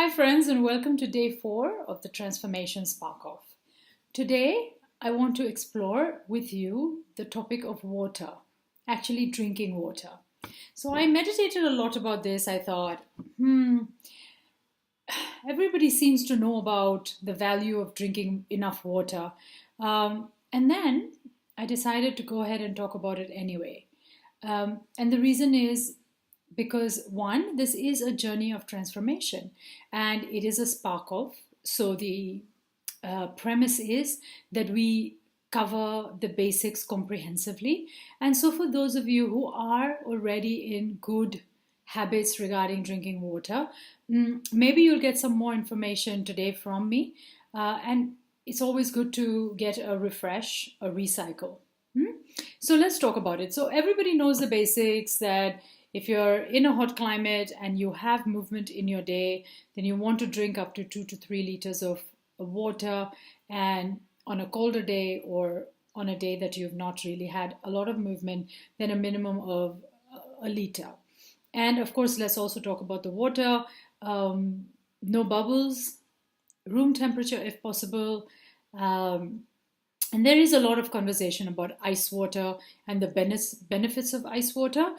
Hi friends, and welcome to day 4 of the Transformation SparkOff. Today I want to explore with you the topic of water, actually drinking water. So I meditated a lot about this. I thought, everybody seems to know about the value of drinking enough water. And then I decided to go ahead and talk about it anyway. And the reason is because one, this is a journey of transformation and it is a spark off. So the premise is that we cover the basics comprehensively. And so for those of you who are already in good habits regarding drinking water, maybe you'll get some more information today from me. And it's always good to get a refresh, a recycle. So let's talk about it. So everybody knows the basics that if you're in a hot climate and you have movement in your day, then you want to drink up to 2 to 3 liters of water. And on a colder day or on a day that you've not really had a lot of movement, then a minimum of a liter. And of course, let's also talk about the water. No bubbles, room temperature if possible. And there is a lot of conversation about ice water and the benefits of ice water.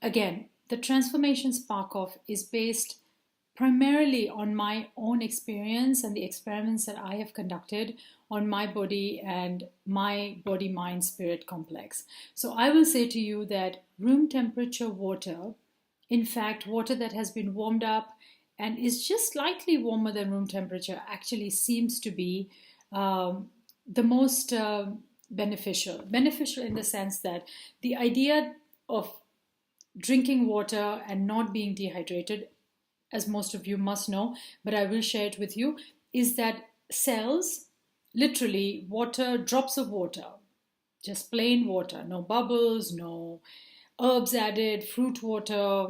Again, the Transformation Spark Off is based primarily on my own experience and the experiments that I have conducted on my body and my body-mind-spirit complex. So I will say to you that room temperature water, in fact, water that has been warmed up and is just slightly warmer than room temperature, actually seems to be the most beneficial. Beneficial in the sense that the idea of drinking water and not being dehydrated, as most of you must know, but I will share it with you, is that cells, literally water, drops of water, just plain water, no bubbles, no herbs added, fruit water,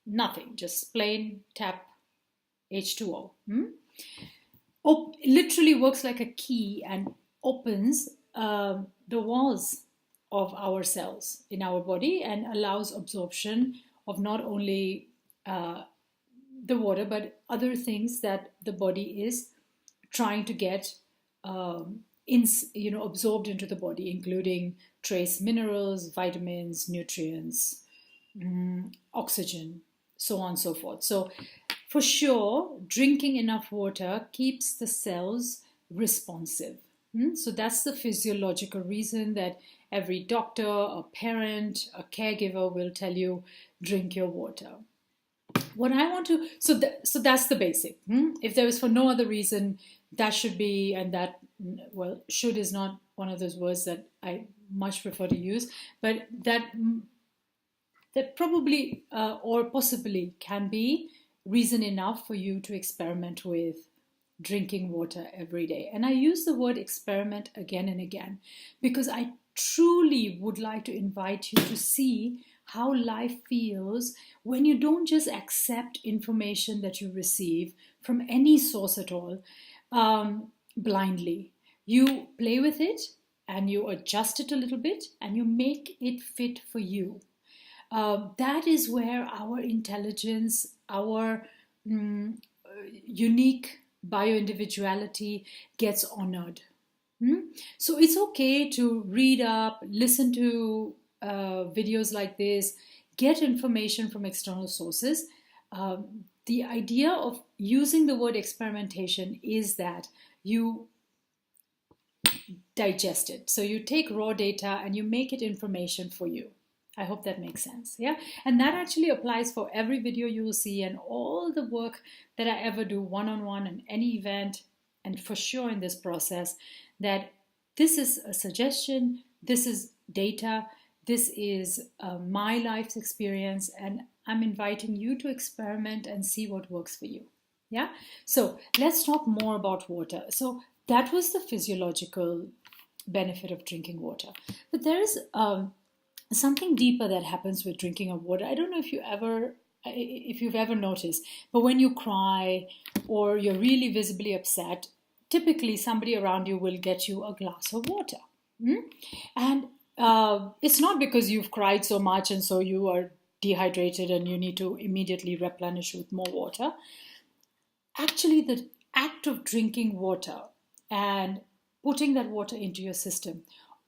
nothing, just plain tap H2O. Literally works like a key and opens the walls of our cells in our body and allows absorption of not only the water but other things that the body is trying to get absorbed into the body, including trace minerals, vitamins, nutrients, oxygen, so on and so forth. So for sure, drinking enough water keeps the cells responsive. So that's the physiological reason that every doctor, a parent, a caregiver will tell you, drink your water. What I want to, so that's the basic. If there is for no other reason, that should be, and that, well, should is not one of those words that I much prefer to use, but that probably or possibly can be reason enough for you to experiment with drinking water every day. And I use the word experiment again and again because I truly would like to invite you to see how life feels when you don't just accept information that you receive from any source at all blindly. You play with it and you adjust it a little bit and you make it fit for you. That is where our intelligence, our unique bioindividuality gets honored. So it's okay to read up, listen to videos like this, get information from external sources. The idea of using the word experimentation is that you digest it. So you take raw data and you make it information for you. I hope that makes sense. Yeah. And that actually applies for every video you will see and all the work that I ever do one-on-one in any event. And for sure in this process, that this is a suggestion, this is data, this is my life's experience, and I'm inviting you to experiment and see what works for you. Yeah. So let's talk more about water. So that was the physiological benefit of drinking water. But there is something deeper that happens with drinking of water. I don't know if you've ever noticed, but when you cry or you're really visibly upset, typically somebody around you will get you a glass of water. And it's not because you've cried so much and so you are dehydrated and you need to immediately replenish with more water. Actually, the act of drinking water and putting that water into your system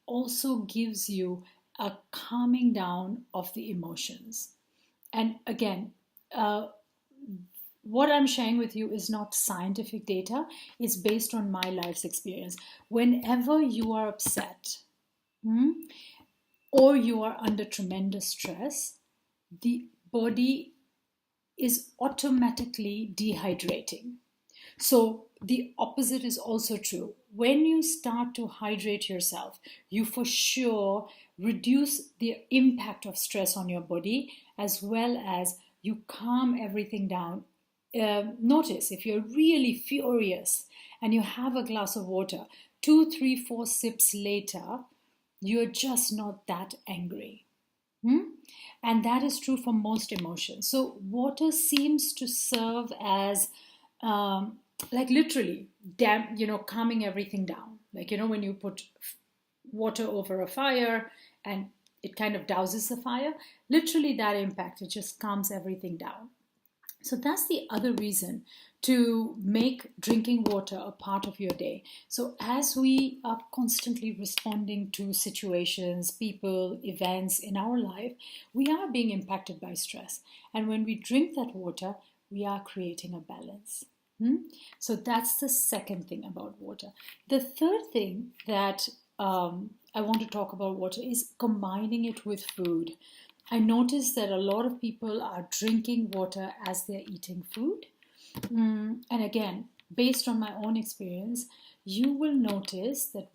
also gives you a calming down of the emotions. And again, uh, what I'm sharing with you is not scientific data, it's based on my life's experience. Whenever you are upset, hmm, or you are under tremendous stress, the body is automatically dehydrating. So the opposite is also true. When you start to hydrate yourself, you for sure reduce the impact of stress on your body, as well as you calm everything down. Notice if you're really furious and you have a glass of water, 2, 3, 4 sips later, you're just not that angry. Hmm? And that is true for most emotions. So water seems to serve as, um, like literally, calming everything down. Like, when you put water over a fire and it kind of douses the fire, literally that impact, it just calms everything down. So that's the other reason to make drinking water a part of your day. So as we are constantly responding to situations, people, events in our life, we are being impacted by stress. And when we drink that water, we are creating a balance. So that's the second thing about water. The third thing that I want to talk about water is combining it with food. I noticed that a lot of people are drinking water as they're eating food. And again, based on my own experience, you will notice that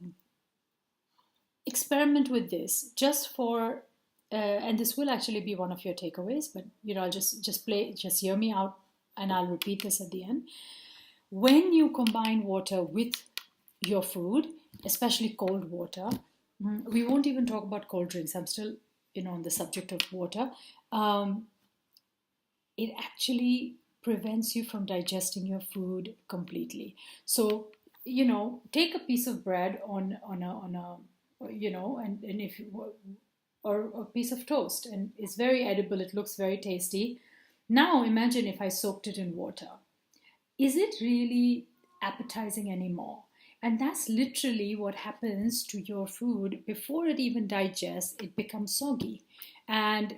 experiment with this just for, and this will actually be one of your takeaways, but I'll just hear me out and I'll repeat this at the end. When you combine water with your food, especially cold water, we won't even talk about cold drinks. I'm still, on the subject of water. It actually prevents you from digesting your food completely. So, take a piece of bread and if you, or a piece of toast, and it's very edible. It looks very tasty. Now imagine if I soaked it in water. Is it really appetizing anymore? And that's literally what happens to your food before it even digests. It becomes soggy, and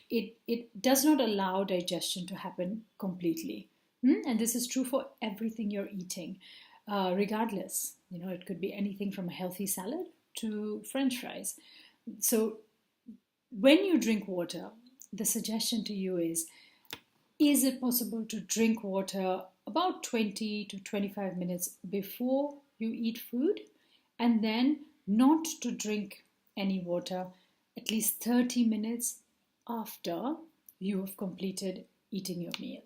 it does not allow digestion to happen completely. And this is true for everything you're eating, regardless. It could be anything from a healthy salad to French fries. So when you drink water, the suggestion to you is it possible to drink water about 20 to 25 minutes before you eat food, and then not to drink any water at least 30 minutes after you have completed eating your meal?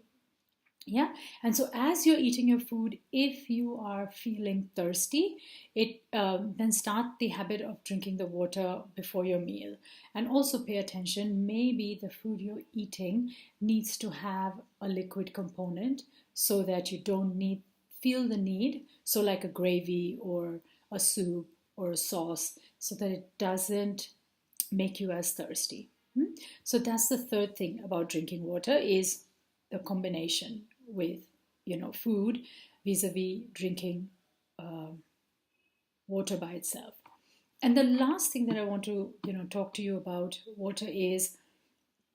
Yeah. And so as you're eating your food, if you are feeling thirsty, it then start the habit of drinking the water before your meal. And also pay attention, maybe the food you're eating needs to have a liquid component so that you don't feel the need, so like a gravy or a soup or a sauce, so that it doesn't make you as thirsty. So that's the third thing about drinking water, is the combination with food vis-a-vis drinking water by itself. And the last thing that I want to talk to you about water is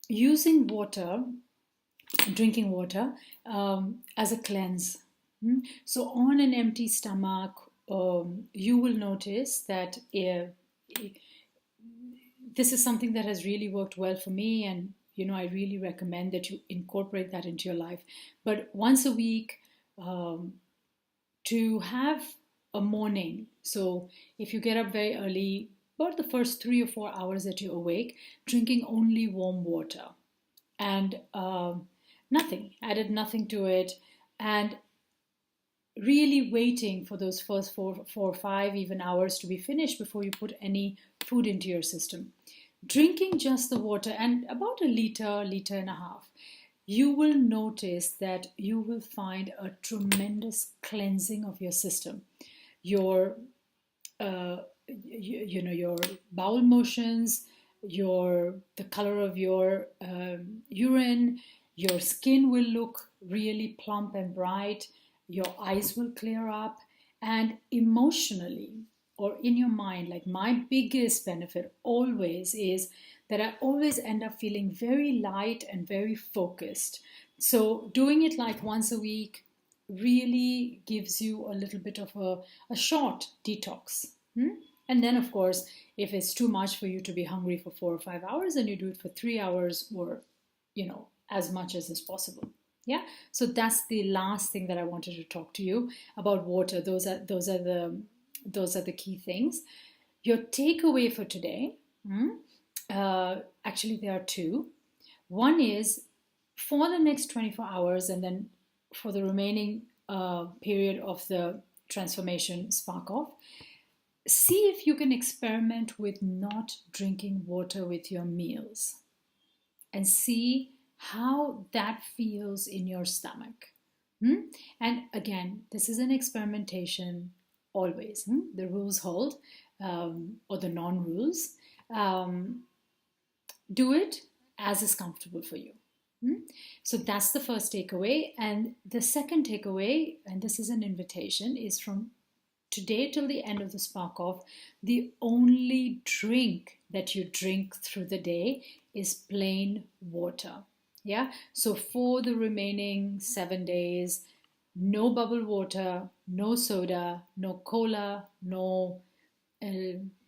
using water, drinking water, as a cleanse. So on an empty stomach, you will notice that this is something that has really worked well for me, and I really recommend that you incorporate that into your life. But once a week, to have a morning. So if you get up very early, about the first 3 or 4 hours that you're awake, drinking only warm water and added nothing to it, and really waiting for those first 4 or 5 even hours to be finished before you put any food into your system. Drinking just the water, and about a liter and a half, you will notice that you will find a tremendous cleansing of your system. Your your bowel motions, the color of your urine, Your skin will look really plump and bright. Your eyes will clear up. And emotionally, or in your mind, like my biggest benefit always is that I always end up feeling very light and very focused. So doing it like once a week really gives you a little bit of a short detox. And then, of course, if it's too much for you to be hungry for 4 or 5 hours, then you do it for 3 hours or, as much as is possible. Yeah. So that's the last thing that I wanted to talk to you about water. Those are the key things. Your takeaway for today, actually there are two. One is for the next 24 hours and then for the remaining period of the transformation SparkOff, see if you can experiment with not drinking water with your meals and see how that feels in your stomach. And again, this is an experimentation always. The rules hold, or the non-rules. Do it as is comfortable for you. So that's the first takeaway. And the second takeaway, and this is an invitation, is from today till the end of the SparkOff, the only drink that you drink through the day is plain water. Yeah. So for the remaining 7 days, no bubble water, no soda, no cola, no Gatorade,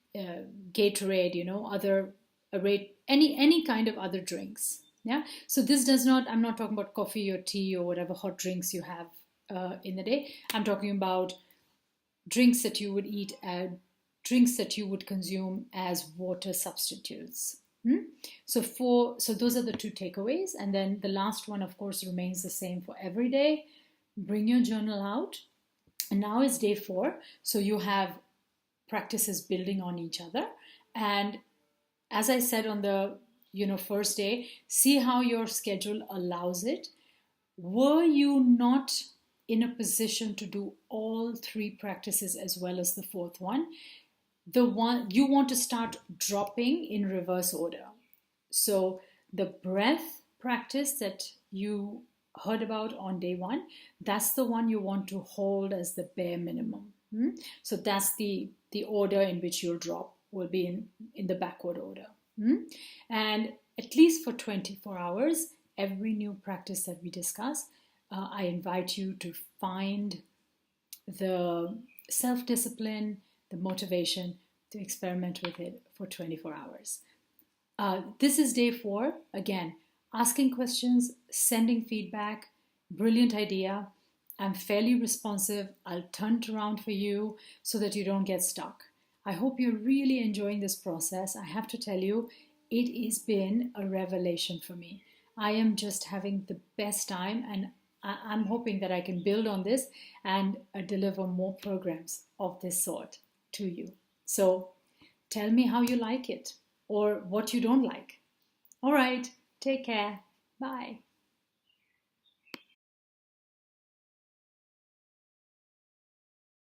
other any kind of other drinks. Yeah. So this does not. I'm not talking about coffee or tea or whatever hot drinks you have in the day. I'm talking about drinks that you would eat, drinks that you would consume as water substitutes. So those are the two takeaways. And then the last one, of course, remains the same for every day. Bring your journal out. And now it's day 4. So you have practices building on each other. And as I said on the first day, see how your schedule allows it. Were you not in a position to do all 3 practices as well as the 4th one, the one you want to start dropping in reverse order. So the breath practice that you heard about on day 1, that's the one you want to hold as the bare minimum. So that's the order in which you'll drop, will be in the backward order. And at least for 24 hours, every new practice that we discuss, I invite you to find the self-discipline, the motivation to experiment with it for 24 hours. This is day 4. Again, asking questions, sending feedback, brilliant idea. I'm fairly responsive. I'll turn it around for you so that you don't get stuck. I hope you're really enjoying this process. I have to tell you, it has been a revelation for me. I am just having the best time, and I'm hoping that I can build on this and deliver more programs of this sort to you. So tell me how you like it or what you don't like. All right, take care. Bye.